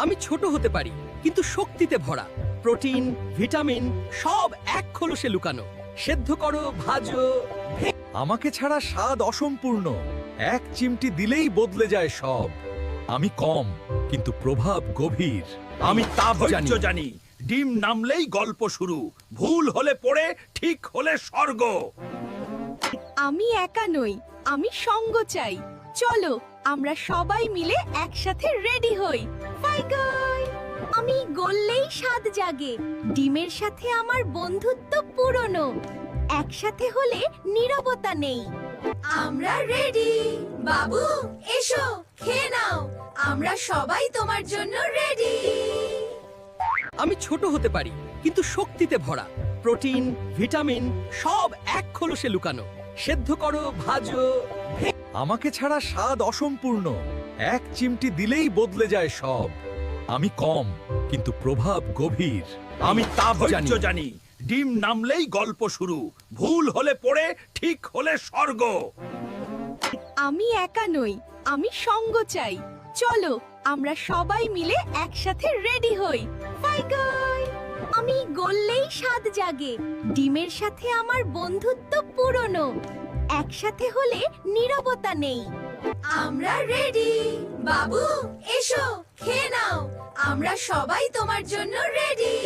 আমি ছোট হতে পারি কিন্তু শক্তিতে ভরা। প্রোটিন, ভিটামিন সব এক খোলসে লুকানো। সেদ্ধ করো, ভাজো। আমাকে ছাড়া স্বাদ অসম্পূর্ণ, এক চিমটি দিলেই বদলে যায় সব। আমি কম কিন্তু প্রভাব গভীর। আমি তাৎপর্য জানি। ডিম নামলেই গল্প শুরু, ভুল হলে পড়ে, ঠিক হলে স্বর্গ। আমি একা নই, আমি সঙ্গ চাই। চলো আমরা সবাই মিলে একসাথে রেডি হই। ফাইগাই! আমি গললেই স্বাদ জাগে। ডিমের সাথে আমার বন্ধুত্ব পুরনো। একসাথে হলে নীরবতা নেই। আমরা রেডি। বাবু এসো, খেয়ে নাও। আমরা সবাই তোমার জন্য রেডি। আমি ছোট হতে পারি কিন্তু শক্তিতে ভরা। প্রোটিন, ভিটামিন সব এক খোলসে লুকানো। সেদ্ধ করো, ভাজো। আমাকে ছাড়া স্বাদ অসম্পূর্ণ, এক চিমটি দিলেই বদলে যায় সব। আমি কম কিন্তু প্রভাব গভীর। আমি তাৎপর্য জানি। ডিম নামলেই গল্প শুরু, ভুল হলে পড়ে, ঠিক হলে স্বর্গ। আমি একা নই, আমি সঙ্গ চাই। চলো আমরা সবাই মিলে একসাথে রেডি হই। ফাইগাই! আমি গললেই স্বাদ জাগে। ডিমের সাথে আমার বন্ধুত্ব পুরনো। একসাথে হলে নীরবতা নেই। আমরা রেডি। বাবু এসো, খেয়ে নাও। আমরা সবাই তোমার জন্য রেডি।